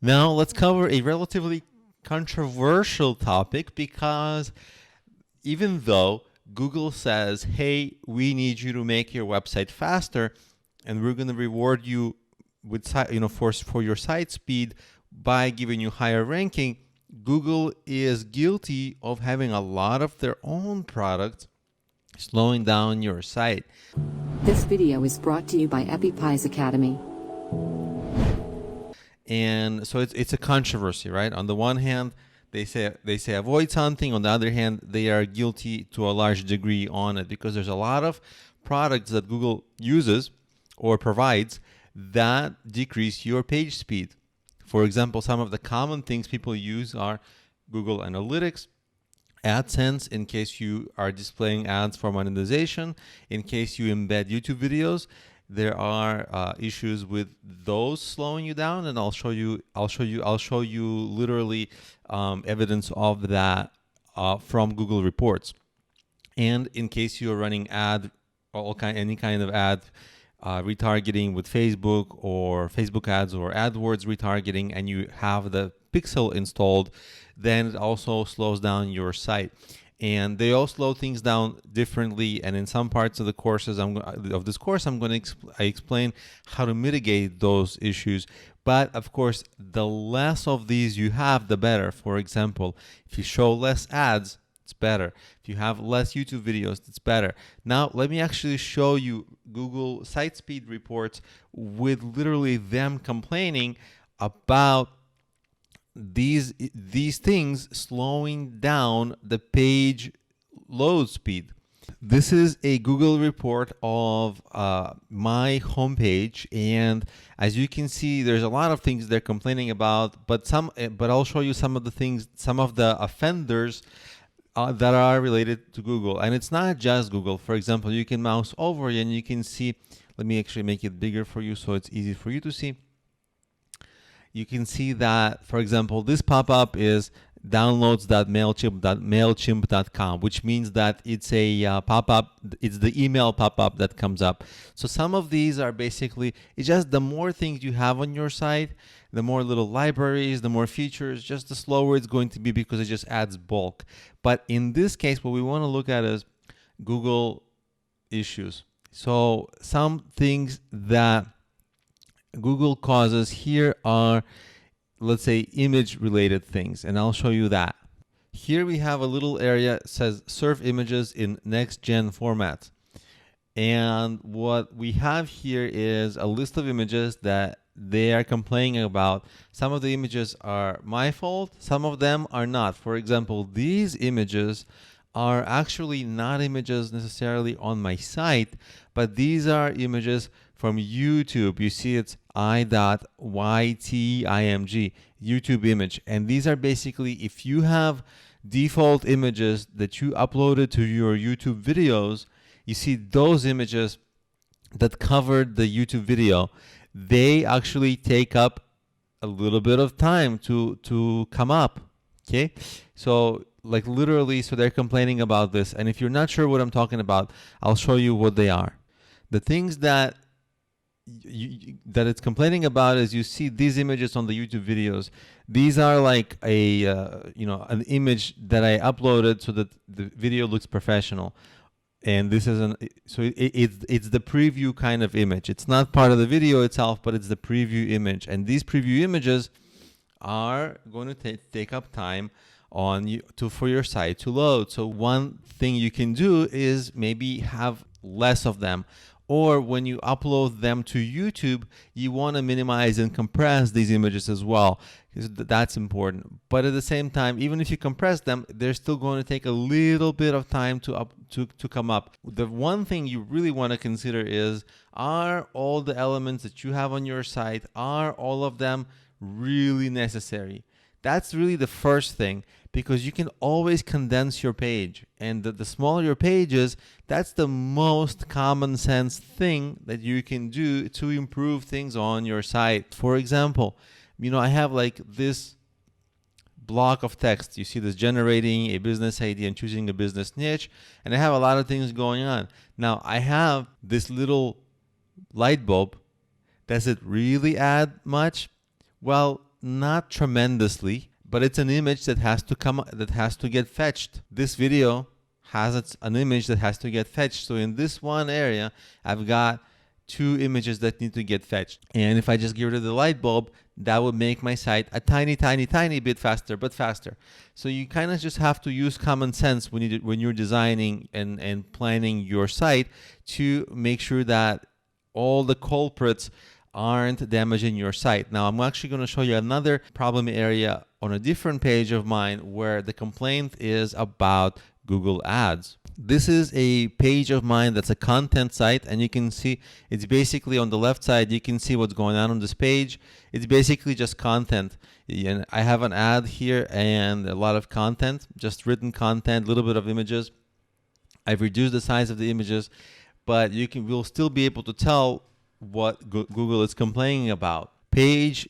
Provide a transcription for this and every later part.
Now let's cover a relatively controversial topic, because even though Google says, hey, we need you to make your website faster, and we're going to reward you with for your site speed by giving you higher ranking, Google is guilty of having a lot of their own products slowing down your site. This video is brought to you by EpiPies Academy. And so it's a controversy, right? On the one hand, they say avoid something. On the other hand, they are guilty to a large degree on it, because there's a lot of products that Google uses or provides that decrease your page speed. For example, some of the common things people use are Google Analytics, AdSense in case you are displaying ads for monetization, in case you embed YouTube videos. There are issues with those slowing you down, and I'll show you literally evidence of that from Google reports. And in case you're running any kind of ad retargeting with Facebook, or Facebook ads, or AdWords retargeting, and you have the Pixel installed, then it also slows down your site. And they all slow things down differently. And in some parts of the courses of this course, I'm going to explain how to mitigate those issues. But of course, the less of these you have, the better. For example, if you show less ads, it's better. If you have less YouTube videos, it's better. Now, let me actually show you Google site speed reports with literally them complaining about these things slowing down the page load speed. This is a Google report of my homepage, and as you can see, there's a lot of things they're complaining about, but I'll show you some of the offenders that are related to Google. And it's not just Google. For example, you can mouse over and you can see, let me actually make it bigger for you so it's easy for you to see. You can see that, for example, this pop-up is downloads.mailchimp.com, which means that it's a pop-up, it's the email pop-up that comes up. So some of these are basically, it's just the more things you have on your site, the more little libraries, the more features, just the slower it's going to be, because it just adds bulk. But in this case, what we want to look at is Google issues. So some things that Google causes here are, let's say, image related things, and I'll show you that. Here we have a little area that says serve images in next gen format. And what we have here is a list of images that they are complaining about. Some of the images are my fault, some of them are not. For example, these images are actually not images necessarily on my site, but these are images from YouTube. You see it's i.ytimg, YouTube image. And these are basically, if you have default images that you uploaded to your YouTube videos, you see those images that covered the YouTube video, they actually take up a little bit of time to come up. Okay, so like literally, so they're complaining about this. And if you're not sure what I'm talking about, I'll show you what they are. The things that it's complaining about is, you see these images on the YouTube videos. These are like a an image that I uploaded so that the video looks professional. And this is it's the preview kind of image. It's not part of the video itself, but it's the preview image. And these preview images are going to take up time for your site to load. So one thing you can do is maybe have less of them. Or when you upload them to YouTube, you want to minimize and compress these images as well, because that's important. But at the same time, even if you compress them, they're still going to take a little bit of time to come up. The one thing you really want to consider is, are all the elements that you have on your site, are all of them really necessary? That's really the first thing, because you can always condense your page. And the smaller your page is, that's the most common sense thing that you can do to improve things on your site. For example, I have like this block of text. You see this: generating a business idea and choosing a business niche. And I have a lot of things going on. Now I have this little light bulb. Does it really add much? Well, not tremendously, but it's an image that has to get fetched. This video has an image that has to get fetched. So in this one area, I've got 2 images that need to get fetched. And if I just get rid of the light bulb, that would make my site a tiny bit faster, but faster. So you kind of just have to use common sense when you're designing and planning your site to make sure that all the culprits aren't damaging your site. Now, I'm actually going to show you another problem area on a different page of mine where the complaint is about Google Ads. This is a page of mine that's a content site, and you can see it's basically on the left side. You can see what's going on this page. It's basically just content. And I have an ad here and a lot of content, just written content, a little bit of images. I've reduced the size of the images, but we'll still be able to tell what Google is complaining about. Page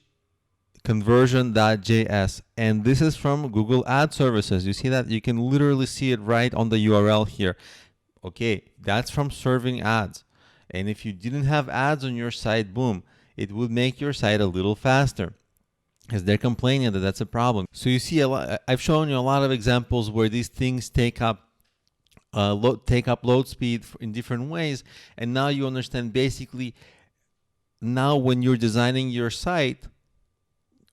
conversion.js, and this is from Google Ad Services. You see that? You can literally see it right on the URL here. Okay, that's from serving ads. And if you didn't have ads on your site, boom, it would make your site a little faster, because they're complaining that that's a problem. So you see, I've shown you a lot of examples where these things take up load speed in different ways, and now you understand basically. Now when you're designing your site,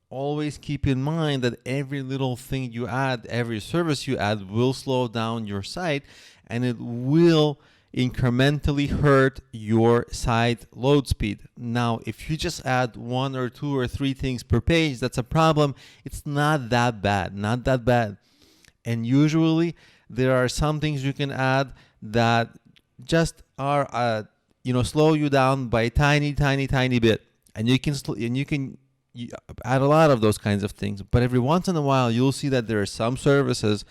always keep in mind that every little thing you add, every service you add will slow down your site, and it will incrementally hurt your site load speed. Now, if you just add 1 or 2 or 3 things per page, that's a problem. It's not that bad. And usually there are some things you can add that just are slow you down by a tiny bit, and you can add a lot of those kinds of things. But every once in a while, you'll see that there are some services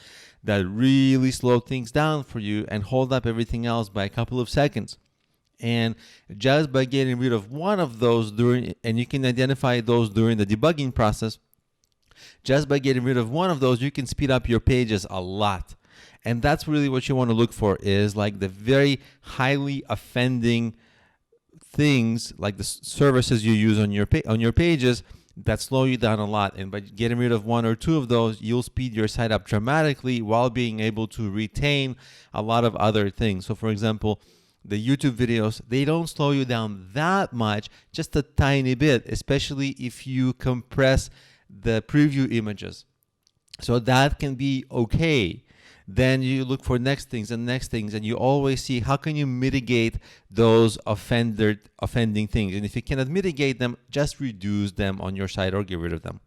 that really slow things down for you and hold up everything else by a couple of seconds. And just by getting rid of one of those and you can identify those during the debugging process, just by getting rid of one of those, you can speed up your pages a lot. And that's really what you want to look for, is like the very highly offending things, like the services you use on your pages that slow you down a lot. And by getting rid of 1 or 2 of those, you'll speed your site up dramatically while being able to retain a lot of other things. So for example, the YouTube videos, they don't slow you down that much, just a tiny bit, especially if you compress the preview images. So that can be okay. Then you look for next things, and you always see how can you mitigate those offending things. And if you cannot mitigate them, just reduce them on your site or get rid of them.